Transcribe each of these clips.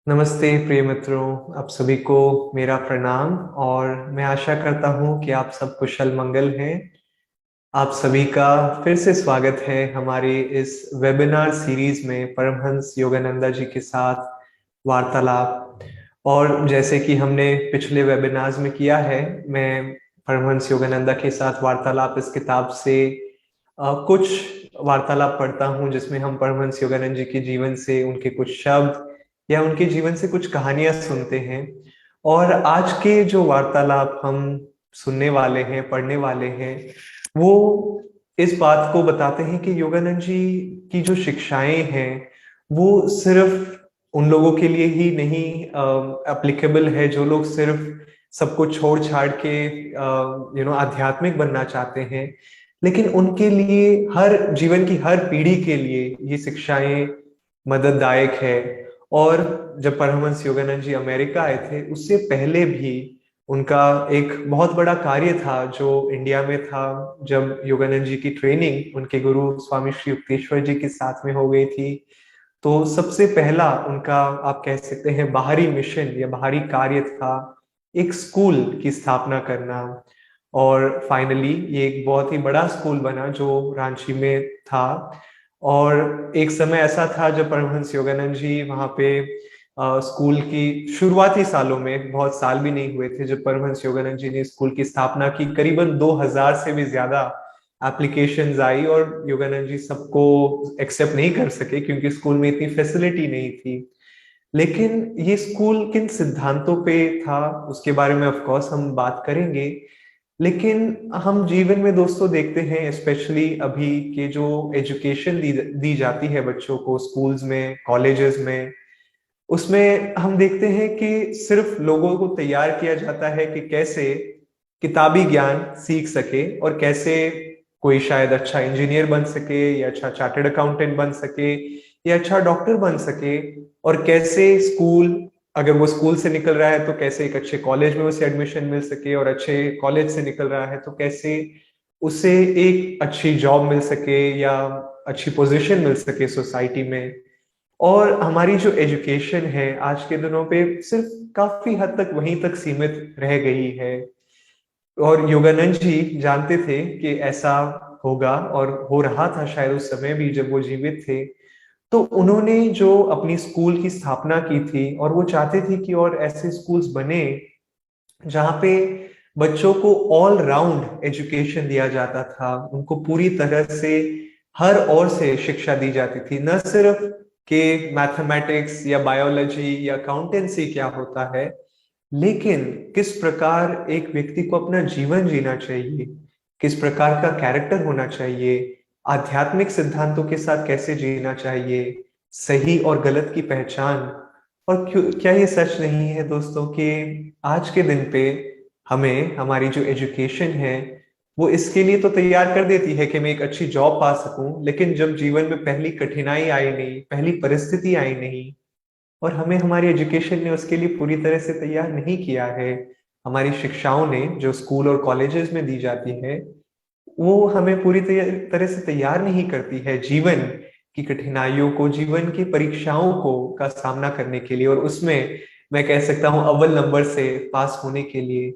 नमस्ते प्रिय मित्रों, आप सभी को मेरा प्रणाम। और मैं आशा करता हूँ कि आप सब कुशल मंगल हैं। आप सभी का फिर से स्वागत है हमारे इस वेबिनार सीरीज में परमहंस योगानंदा जी के साथ वार्तालाप। और जैसे कि हमने पिछले वेबिनार्स में किया है, मैं परमहंस योगानंदा के साथ वार्तालाप इस किताब से कुछ वार्तालाप पढ़ता हूँ, जिसमें हम परमहंस योगानंद जी के जीवन से उनके कुछ शब्द या उनके जीवन से कुछ कहानियां सुनते हैं। और आज के जो वार्तालाप हम सुनने वाले हैं, पढ़ने वाले हैं, वो इस बात को बताते हैं कि योगानंद जी की जो शिक्षाएं हैं वो सिर्फ उन लोगों के लिए ही नहीं एप्लीकेबल है जो लोग सिर्फ सबको छोड़ छाड़ के आध्यात्मिक बनना चाहते हैं, लेकिन उनके लिए हर जीवन की हर पीढ़ी के लिए ये शिक्षाएं मदददायक है। और जब परमहंस योगानंद जी अमेरिका आए थे, उससे पहले भी उनका एक बहुत बड़ा कार्य था जो इंडिया में था। जब योगानंद जी की ट्रेनिंग उनके गुरु स्वामी श्री युक्तेश्वर जी के साथ में हो गई थी, तो सबसे पहला उनका, आप कह सकते हैं, बाहरी मिशन या बाहरी कार्य था एक स्कूल की स्थापना करना। और फाइनली ये एक बहुत ही बड़ा स्कूल बना जो रांची में था। और एक समय ऐसा था जब परमहंस योगानंद जी वहां पे स्कूल की शुरुआती सालों में, बहुत साल भी नहीं हुए थे जब परमहंस योगानंद जी ने स्कूल की स्थापना की, करीबन 2000 से भी ज्यादा एप्लीकेशंस आई और योगानंद जी सबको एक्सेप्ट नहीं कर सके क्योंकि स्कूल में इतनी फैसिलिटी नहीं थी। लेकिन ये स्कूल किन सिद्धांतों पे था उसके बारे में ऑफ कोर्स हम बात करेंगे। लेकिन हम जीवन में दोस्तों देखते हैं, स्पेशली अभी के जो एजुकेशन दी जाती है बच्चों को स्कूल्स में, कॉलेजेस में, उसमें हम देखते हैं कि सिर्फ लोगों को तैयार किया जाता है कि कैसे किताबी ज्ञान सीख सके और कैसे कोई शायद अच्छा इंजीनियर बन सके या अच्छा चार्टर्ड अकाउंटेंट बन सके या अच्छा डॉक्टर बन सके। और कैसे स्कूल, अगर वो स्कूल से निकल रहा है तो कैसे एक अच्छे कॉलेज में उसे एडमिशन मिल सके, और अच्छे कॉलेज से निकल रहा है तो कैसे उसे एक अच्छी जॉब मिल सके या अच्छी पोजीशन मिल सके सोसाइटी में। और हमारी जो एजुकेशन है आज के दिनों पे सिर्फ काफी हद तक वहीं तक सीमित रह गई है। और योगानंद जी जानते थे कि ऐसा होगा और हो रहा था शायद उस समय भी जब वो जीवित थे। तो उन्होंने जो अपनी स्कूल की स्थापना की थी, और वो चाहते थे कि और ऐसे स्कूल्स बने जहाँ पे बच्चों को ऑल राउंड एजुकेशन दिया जाता था, उनको पूरी तरह से हर ओर से शिक्षा दी जाती थी, न सिर्फ कि मैथमेटिक्स या बायोलॉजी या अकाउंटेंसी क्या होता है, लेकिन किस प्रकार एक व्यक्ति को अपना जीवन जीना चाहिए, किस प्रकार का कैरेक्टर होना चाहिए, आध्यात्मिक सिद्धांतों के साथ कैसे जीना चाहिए, सही और गलत की पहचान। और क्यों, क्या ये सच नहीं है दोस्तों कि आज के दिन पे हमें हमारी जो एजुकेशन है वो इसके लिए तो तैयार कर देती है कि मैं एक अच्छी जॉब पा सकूं, लेकिन जब जीवन में पहली कठिनाई आई नहीं, पहली परिस्थिति आई नहीं, और हमें हमारी एजुकेशन ने उसके लिए पूरी तरह से तैयार नहीं किया है, हमारी शिक्षाओं ने जो स्कूल और कॉलेजेस में दी जाती है वो हमें पूरी तरह से तैयार नहीं करती है जीवन की कठिनाइयों को, जीवन की परीक्षाओं को का सामना करने के लिए, और उसमें मैं कह सकता हूँ अव्वल नंबर से पास होने के लिए।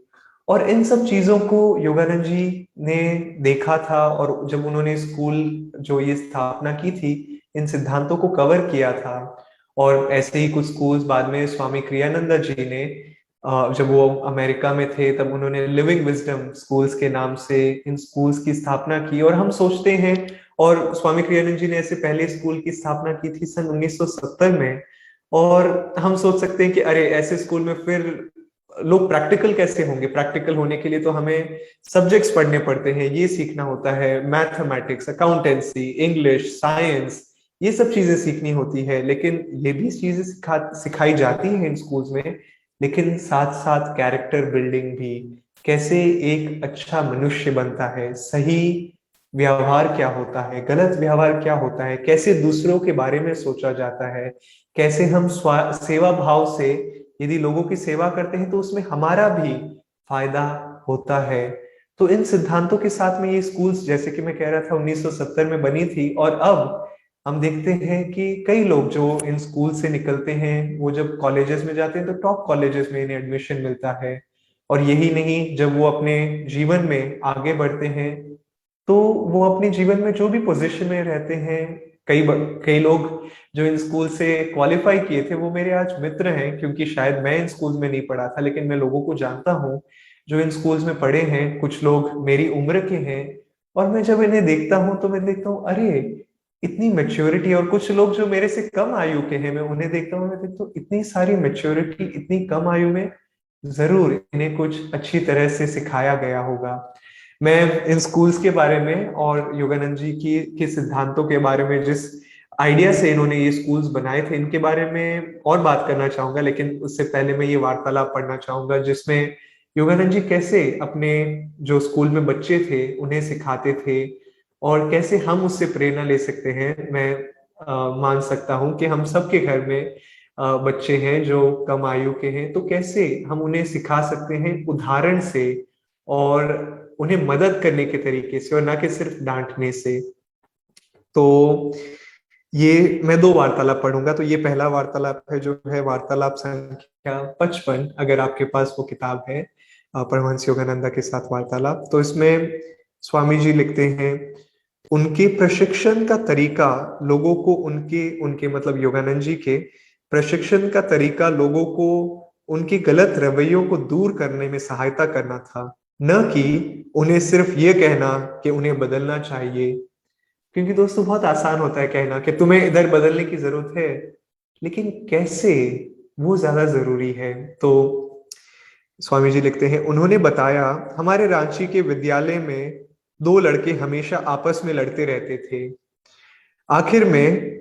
और इन सब चीजों को योगानंद जी ने देखा था, और जब उन्होंने स्कूल जो ये स्थापना की थी, इन सिद्धांतों को कवर किया था। और ऐसे ही कुछ स्कूल्स बाद में स्वामी क्रियानंदा जी ने, जब वो अमेरिका में थे तब उन्होंने लिविंग विजडम स्कूल्स के नाम से इन स्कूल्स की स्थापना की। और हम सोचते हैं, और स्वामी क्रियानंद जी ने ऐसे पहले स्कूल की स्थापना की थी सन 1970 में, और हम सोच सकते हैं कि अरे ऐसे स्कूल में फिर लोग प्रैक्टिकल कैसे होंगे, प्रैक्टिकल होने के लिए तो हमें सब्जेक्ट्स पढ़ने पड़ते हैं, ये सीखना होता है, मैथमेटिक्स, अकाउंटेंसी, इंग्लिश, साइंस, ये सब चीजें सीखनी होती है। लेकिन ये भी चीजें सिखाई जाती हैं इन स्कूल्स में, लेकिन साथ साथ कैरेक्टर बिल्डिंग भी, कैसे एक अच्छा मनुष्य बनता है, सही व्यवहार क्या होता है, गलत व्यवहार क्या होता है, कैसे दूसरों के बारे में सोचा जाता है, कैसे हम सेवा भाव से यदि लोगों की सेवा करते हैं तो उसमें हमारा भी फायदा होता है। तो इन सिद्धांतों के साथ में ये स्कूल्स, जैसे कि मैं कह रहा था, 1970 में बनी थी, और अब हम देखते हैं कि कई लोग जो इन स्कूल से निकलते हैं वो जब कॉलेजेस में जाते हैं तो टॉप कॉलेजेस में इन्हें एडमिशन मिलता है। और यही नहीं, जब वो अपने जीवन में आगे बढ़ते हैं तो वो अपने जीवन में जो भी पोजीशन में रहते हैं, कई लोग जो इन स्कूल से क्वालिफाई किए थे वो मेरे आज मित्र हैं, क्योंकि शायद मैं इन स्कूल्स में नहीं पढ़ा था लेकिन मैं लोगों को जानता हूँ जो इन स्कूल्स में पढ़े हैं। कुछ लोग मेरी उम्र के हैं और मैं जब इन्हें देखता हूँ तो मैं देखता हूँ, अरे इतनी मेच्योरिटी। और कुछ लोग जो मेरे से कम आयु के हैं, मैं उन्हें देखता हूँ, मैं देखता हूँ इतनी सारी मेच्योरिटी इतनी कम आयु में। जरूर इन्हें कुछ अच्छी तरह से सिखाया गया होगा। मैं इन स्कूल्स के बारे में और योगानंद जी की के सिद्धांतों के बारे में, जिस आइडिया से इन्होंने ये स्कूल्स बनाए थे, इनके बारे में और बात करना चाहूंगा। लेकिन उससे पहले मैं ये वार्तालाप पढ़ना चाहूंगा जिसमें योगानंद जी कैसे अपने जो स्कूल में बच्चे थे उन्हें सिखाते थे और कैसे हम उससे प्रेरणा ले सकते हैं। मैं मान सकता हूं कि हम सबके घर में बच्चे हैं जो कम आयु के हैं, तो कैसे हम उन्हें सिखा सकते हैं उदाहरण से और उन्हें मदद करने के तरीके से और ना कि सिर्फ डांटने से। तो ये मैं दो वार्तालाप पढ़ूंगा। तो ये पहला वार्तालाप है जो है वार्तालाप संख्या 55, अगर आपके पास वो किताब है, परमहंस योगानंदा के साथ वार्तालाप। तो इसमें स्वामी जी लिखते हैं, उनके प्रशिक्षण का तरीका लोगों को उनके उनके मतलब योगानंद जी के प्रशिक्षण का तरीका लोगों को उनके गलत रवैयों को दूर करने में सहायता करना था, न कि उन्हें सिर्फ ये कहना कि उन्हें बदलना चाहिए। क्योंकि दोस्तों बहुत आसान होता है कहना कि तुम्हें इधर बदलने की जरूरत है, लेकिन कैसे, वो ज्यादा जरूरी है। तो स्वामी जी लिखते हैं, उन्होंने बताया, हमारे रांची के विद्यालय में दो लड़के हमेशा आपस में लड़ते रहते थे। आखिर में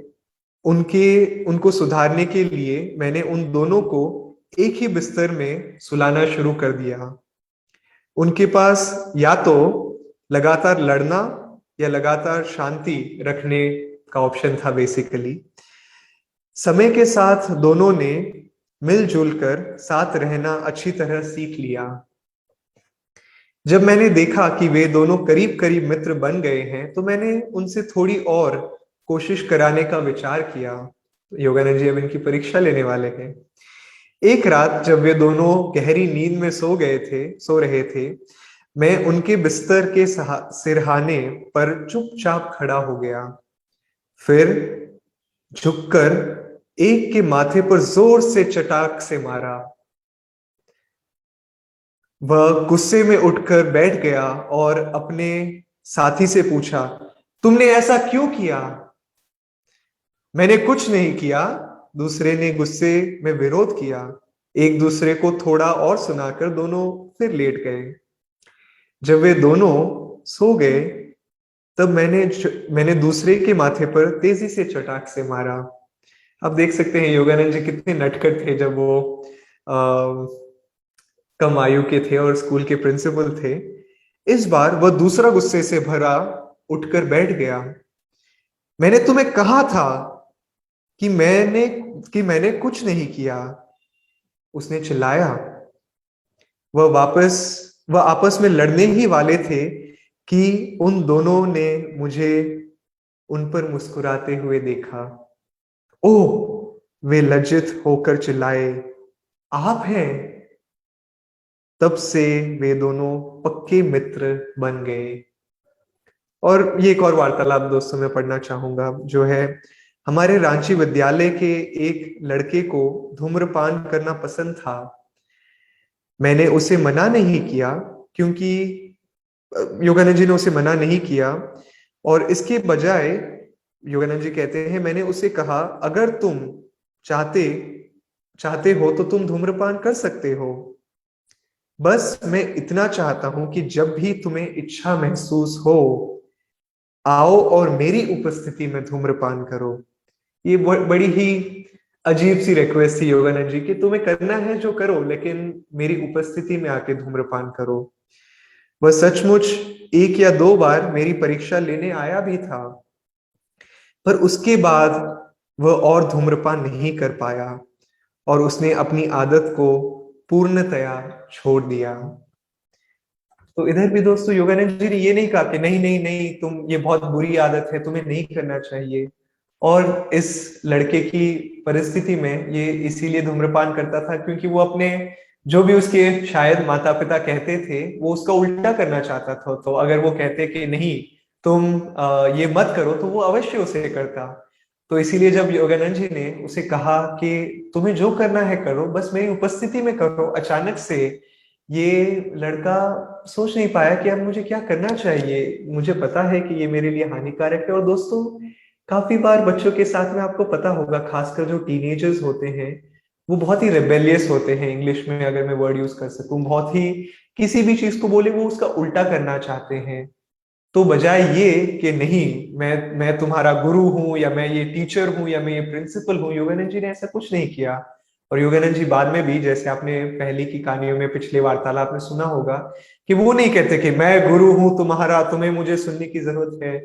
उनको सुधारने के लिए मैंने उन दोनों को एक ही बिस्तर में सुलाना शुरू कर दिया। उनके पास या तो लगातार लड़ना या लगातार शांति रखने का ऑप्शन था बेसिकली। समय के साथ दोनों ने मिलजुल कर साथ रहना अच्छी तरह सीख लिया। जब मैंने देखा कि वे दोनों करीब करीब मित्र बन गए हैं तो मैंने उनसे थोड़ी और कोशिश कराने का विचार किया। योगानंद जी अब इनकी परीक्षा लेने वाले हैं। एक रात जब वे दोनों गहरी नींद में सो रहे थे, मैं उनके बिस्तर के सिरहाने पर चुपचाप खड़ा हो गया। फिर झुककर एक के माथे पर जोर से चटाक से मारा। वह गुस्से में उठकर बैठ गया और अपने साथी से पूछा, तुमने ऐसा क्यों किया? मैंने कुछ नहीं किया, दूसरे ने गुस्से में विरोध किया। एक दूसरे को थोड़ा और सुनाकर दोनों फिर लेट गए। जब वे दोनों सो गए तब मैंने दूसरे के माथे पर तेजी से चटाक से मारा। आप देख सकते हैं योगानंद जी कितने नटखट थे जब वो कम आयु के थे और स्कूल के प्रिंसिपल थे। इस बार वह दूसरा गुस्से से भरा उठकर बैठ गया। मैंने तुम्हें कहा था कि मैंने कुछ नहीं किया, उसने चिल्लाया। वह आपस में लड़ने ही वाले थे कि उन दोनों ने मुझे उन पर मुस्कुराते हुए देखा। ओह, वे लज्जित होकर चिल्लाए, आप हैं? तब से वे दोनों पक्के मित्र बन गए। और ये एक और वार्तालाप दोस्तों मैं पढ़ना चाहूंगा जो है, हमारे रांची विद्यालय के एक लड़के को धूम्रपान करना पसंद था। मैंने उसे मना नहीं किया क्योंकि योगानंद जी ने उसे मना नहीं किया, और इसके बजाय योगानंद जी कहते हैं, मैंने उसे कहा, अगर तुम चाहते चाहते हो तो तुम धूम्रपान कर सकते हो। बस मैं इतना चाहता हूं कि जब भी तुम्हें इच्छा महसूस हो, आओ और मेरी उपस्थिति में धूम्रपान करो। ये बड़ी ही अजीब सी रिक्वेस्ट थी योगानंद जी की, तुम्हें करना है जो करो, लेकिन मेरी उपस्थिति में आके धूम्रपान करो। वह सचमुच एक या दो बार मेरी परीक्षा लेने आया भी था, पर उसके बाद वह और धूम्रपान नहीं कर पाया और उसने अपनी आदत को पूर्णतया छोड़ दिया। तो इधर भी दोस्तों योगानंद जी ने ये नहीं कहा कि नहीं नहीं नहीं, तुम ये बहुत बुरी आदत है, तुम्हें नहीं करना चाहिए। और इस लड़के की परिस्थिति में ये इसीलिए धूम्रपान करता था क्योंकि वो अपने जो भी उसके शायद माता पिता कहते थे वो उसका उल्टा करना चाहता था। तो अगर वो कहते कि नहीं तुम ये मत करो तो वो अवश्य उसे करता। तो इसीलिए जब योगानंद जी ने उसे कहा कि तुम्हें जो करना है करो, बस मेरी उपस्थिति में करो, अचानक से ये लड़का सोच नहीं पाया कि अब मुझे क्या करना चाहिए। मुझे पता है कि ये मेरे लिए हानिकारक है। और दोस्तों, काफी बार बच्चों के साथ में आपको पता होगा, खासकर जो टीनेजर्स होते हैं वो बहुत ही रेबेलियस होते हैं। इंग्लिश में अगर मैं वर्ड यूज कर सकूं, बहुत ही किसी भी चीज को बोले वो उसका उल्टा करना चाहते हैं। तो बजाय ये कि नहीं मैं तुम्हारा गुरु हूं या मैं ये टीचर हूं या मैं ये प्रिंसिपल हूं, योगानंद जी ने ऐसा कुछ नहीं किया। और योगानंद जी बाद में भी, जैसे आपने पहले की कहानियों में पिछले वार्तालाप में सुना होगा, कि वो नहीं कहते कि मैं गुरु हूं तुम्हारा, तुम्हें मुझे सुनने की जरूरत है।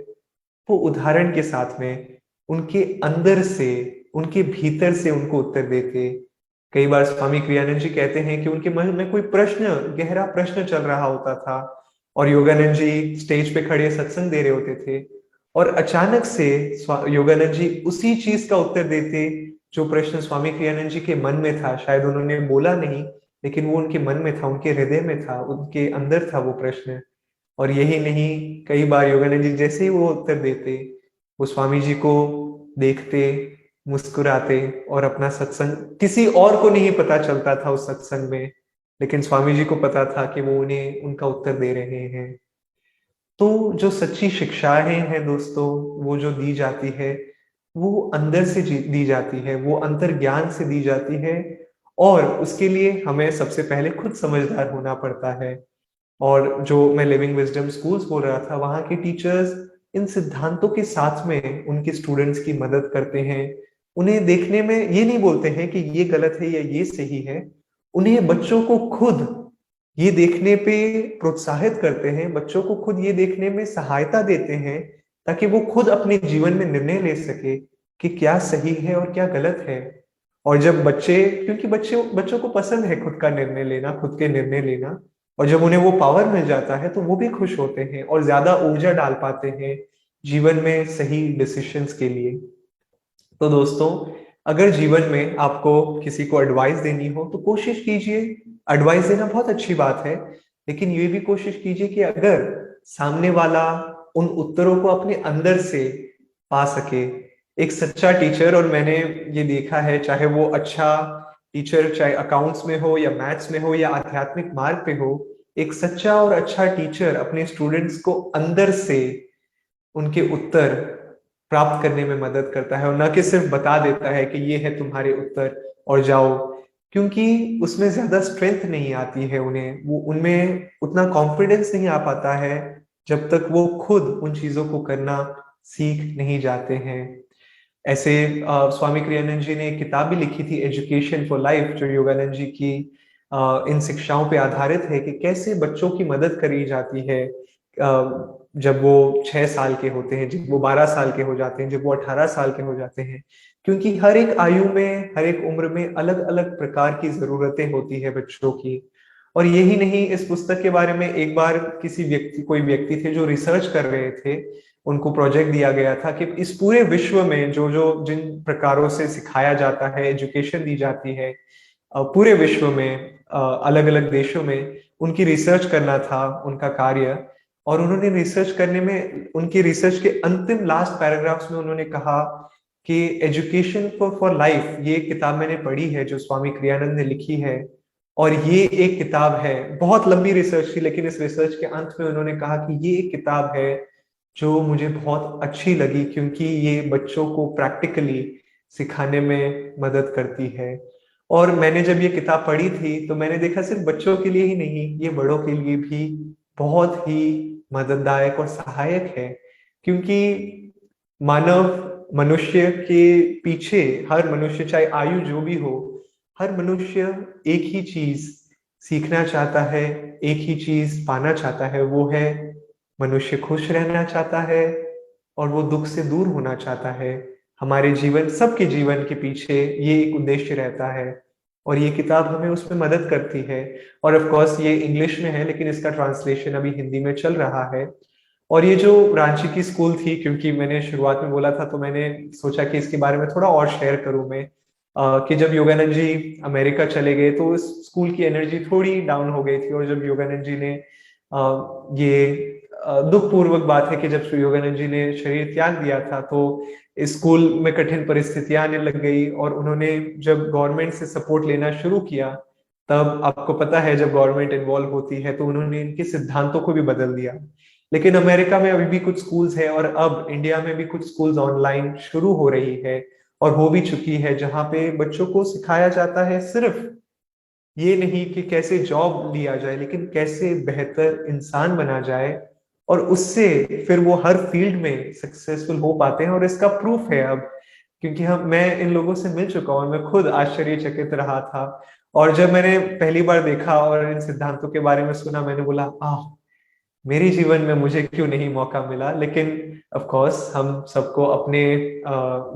वो उदाहरण के साथ में उनके अंदर से, उनके भीतर से उनको उत्तर देते। कई बार स्वामी क्रियानंद जी कहते हैं कि उनके मन में कोई प्रश्न, गहरा प्रश्न चल रहा होता था और योगानंद जी स्टेज पे खड़े सत्संग दे रहे होते थे और अचानक से योगानंद जी उसी चीज का उत्तर देते जो प्रश्न स्वामी क्रियानंद जी के मन में था। शायद उन्होंने बोला नहीं, लेकिन वो उनके मन में था, उनके हृदय में था, उनके अंदर था वो प्रश्न। और यही नहीं, कई बार योगानंद जी जैसे ही वो उत्तर देते, वो स्वामी जी को देखते, मुस्कुराते और अपना सत्संग, किसी और को नहीं पता चलता था उस सत्संग में, लेकिन स्वामी जी को पता था कि वो उन्हें उनका उत्तर दे रहे हैं। तो जो सच्ची शिक्षाएं हैं दोस्तों, वो जो दी जाती है वो अंदर से दी जाती है, वो अंतर ज्ञान से दी जाती है। और उसके लिए हमें सबसे पहले खुद समझदार होना पड़ता है। और जो मैं लिविंग विजडम स्कूल्स बोल रहा था, वहाँ के टीचर्स इन सिद्धांतों के साथ में उनके स्टूडेंट्स की मदद करते हैं। उन्हें देखने में ये नहीं बोलते हैं कि ये गलत है या ये सही है, उन्हें बच्चों को खुद ये देखने पे प्रोत्साहित करते हैं, बच्चों को खुद ये देखने में सहायता देते हैं, ताकि वो खुद अपने जीवन में निर्णय ले सके कि क्या सही है और क्या गलत है। और जब बच्चे, क्योंकि बच्चों को पसंद है खुद का निर्णय लेना, खुद के निर्णय लेना, और जब उन्हें वो पावर मिल जाता है तो वो भी खुश होते हैं और ज्यादा ऊर्जा डाल पाते हैं जीवन में सही डिसीशंस के लिए। तो दोस्तों, अगर जीवन में आपको किसी को एडवाइस देनी हो तो कोशिश कीजिए, एडवाइस देना बहुत अच्छी बात है, लेकिन ये भी कोशिश कीजिए कि अगर सामने वाला उन उत्तरों को अपने अंदर से पा सके। एक सच्चा टीचर, और मैंने ये देखा है, चाहे वो अच्छा टीचर चाहे अकाउंट्स में हो या मैथ्स में हो या आध्यात्मिक मार्ग पे हो, एक सच्चा और अच्छा टीचर अपने स्टूडेंट्स को अंदर से उनके उत्तर प्राप्त करने में मदद करता है, और न कि सिर्फ बता देता है कि ये है तुम्हारे उत्तर और जाओ। क्योंकि उसमें ज्यादा स्ट्रेंथ नहीं आती है उन्हें, वो उनमें उतना कॉन्फिडेंस नहीं आ पाता है जब तक वो खुद उन चीजों को करना सीख नहीं जाते हैं। ऐसे स्वामी क्रियानंद जी ने एक किताब भी लिखी थी, एजुकेशन फॉर लाइफ, जो योगानंद जी की इन शिक्षाओं पे आधारित है कि कैसे बच्चों की मदद करी जाती है जब वो 6 साल के होते हैं, जब वो 12 साल के हो जाते हैं, जब वो 18 साल के हो जाते हैं। क्योंकि हर एक आयु में, हर एक उम्र में अलग अलग प्रकार की जरूरतें होती है बच्चों की। और यही नहीं, इस पुस्तक के बारे में एक बार कोई व्यक्ति थे जो रिसर्च कर रहे थे, उनको प्रोजेक्ट दिया गया था कि इस पूरे विश्व में जो जो जिन प्रकारों से सिखाया जाता है, एजुकेशन दी जाती है पूरे विश्व में, अलग अलग देशों में, उनकी रिसर्च करना था उनका कार्य। और उन्होंने रिसर्च करने में, उनकी रिसर्च के अंतिम लास्ट पैराग्राफ्स में उन्होंने कहा कि एजुकेशन फॉर लाइफ, ये किताब मैंने पढ़ी है जो स्वामी क्रियानंद ने लिखी है, और ये एक किताब है, बहुत लंबी रिसर्च थी, लेकिन इस रिसर्च के अंत में उन्होंने कहा कि ये एक किताब है जो मुझे बहुत अच्छी लगी, क्योंकि ये बच्चों को प्रैक्टिकली सिखाने में मदद करती है। और मैंने जब ये किताब पढ़ी थी तो मैंने देखा सिर्फ बच्चों के लिए ही नहीं, ये बड़ों के लिए भी बहुत ही मदददायक और सहायक है। क्योंकि मनुष्य के पीछे, हर मनुष्य चाहे आयु जो भी हो, हर मनुष्य एक ही चीज सीखना चाहता है, एक ही चीज पाना चाहता है, वो है मनुष्य खुश रहना चाहता है और वो दुख से दूर होना चाहता है। हमारे जीवन, सबके जीवन के पीछे ये एक उद्देश्य रहता है, और ये किताब हमें उसमें मदद करती है। और ऑफ कोर्स ये इंग्लिश में है, लेकिन इसका ट्रांसलेशन अभी हिंदी में चल रहा है। और ये जो रांची की स्कूल थी, क्योंकि मैंने शुरुआत में बोला था तो मैंने सोचा कि इसके बारे में थोड़ा और शेयर करूं मैं, कि जब योगानंद जी अमेरिका चले गए तो इस स्कूल की एनर्जी थोड़ी डाउन हो गई थी। और जब योगानंद जी ने ये दुख पूर्वक बात है कि जब श्री योगानंद जी ने शरीर त्याग दिया था तो इस स्कूल में कठिन परिस्थितियां आने लग गई, और उन्होंने जब गवर्नमेंट से सपोर्ट लेना शुरू किया, तब आपको पता है जब गवर्नमेंट इन्वॉल्व होती है तो उन्होंने इनके सिद्धांतों को भी बदल दिया। लेकिन अमेरिका में अभी भी कुछ स्कूल्स है, और अब इंडिया में भी कुछ स्कूल्स ऑनलाइन शुरू हो रही है और हो भी चुकी है, जहां पे बच्चों को सिखाया जाता है सिर्फ ये नहीं कि कैसे जॉब लिया जाए, लेकिन कैसे बेहतर इंसान बना जाए, और उससे फिर वो हर फील्ड में सक्सेसफुल हो पाते हैं। और इसका प्रूफ है अब, क्योंकि हम मैं इन लोगों से मिल चुका हूं, मैं खुद आश्चर्यचकित रहा था। और जब मैंने पहली बार देखा और इन सिद्धांतों के बारे में सुना, मैंने बोला मेरे जीवन में मुझे क्यों नहीं मौका मिला। लेकिन ऑफ कोर्स हम सबको अपने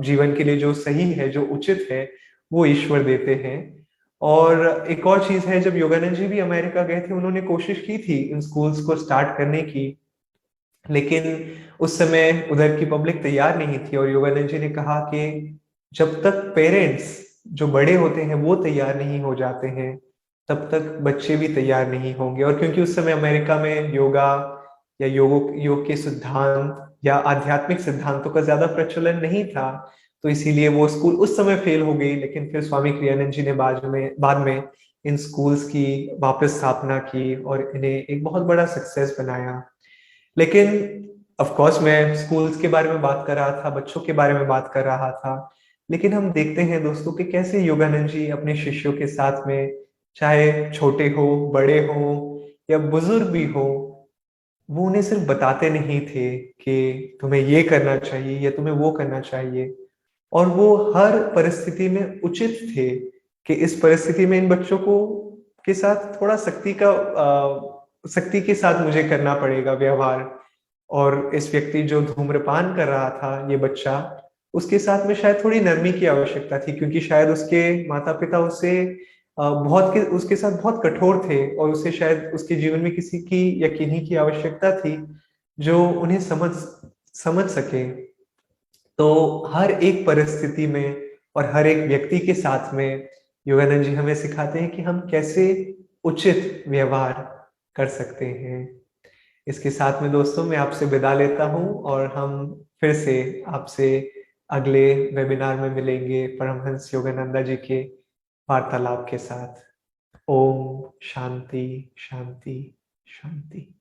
जीवन के लिए जो सही है, जो उचित है, वो ईश्वर देते हैं। और एक और चीज है, जब योगानंद जी भी अमेरिका गए थे, उन्होंने कोशिश की थी इन स्कूल्स को स्टार्ट करने की, लेकिन उस समय उधर की पब्लिक तैयार नहीं थी। और योगानंद जी ने कहा कि जब तक पेरेंट्स जो बड़े होते हैं वो तैयार नहीं हो जाते हैं, तब तक बच्चे भी तैयार नहीं होंगे। और क्योंकि उस समय अमेरिका में योगा या योग के सिद्धांत या आध्यात्मिक सिद्धांतों का ज्यादा प्रचलन नहीं था, तो इसीलिए वो स्कूल उस समय फेल हो गई। लेकिन फिर स्वामी क्रियानंद जी ने बाद में इन स्कूल्स की वापस स्थापना की और इन्हें एक बहुत बड़ा सक्सेस बनाया। लेकिन ऑफ कोर्स मैं स्कूल्स के बारे में बात कर रहा था, बच्चों के बारे में बात कर रहा था, लेकिन हम देखते हैं दोस्तों कि कैसे योगानंद जी अपने शिष्यों के साथ में, चाहे छोटे हो, बड़े हो या बुजुर्ग भी हो, वो उन्हें सिर्फ बताते नहीं थे कि तुम्हें ये करना चाहिए या तुम्हें वो करना चाहिए, और वो हर परिस्थिति में उचित थे कि इस परिस्थिति में इन बच्चों को के साथ थोड़ा सख्ती के साथ मुझे करना पड़ेगा व्यवहार। और इस व्यक्ति जो धूम्रपान कर रहा था, ये बच्चा, उसके साथ में शायद थोड़ी नरमी की आवश्यकता थी, क्योंकि शायद उसके माता पिता उसे उसके साथ बहुत कठोर थे, और उसे शायद उसके जीवन में किसी की या किन्हीं की आवश्यकता थी जो उन्हें समझ सके। तो हर एक परिस्थिति में और हर एक व्यक्ति के साथ में योगानंद जी हमें सिखाते हैं कि हम कैसे उचित व्यवहार कर सकते हैं। इसके साथ में दोस्तों मैं आपसे विदा लेता हूं, और हम फिर से आपसे अगले वेबिनार में मिलेंगे परमहंस योगानंदा जी के वार्तालाप के साथ। ओम शांति शांति शांति।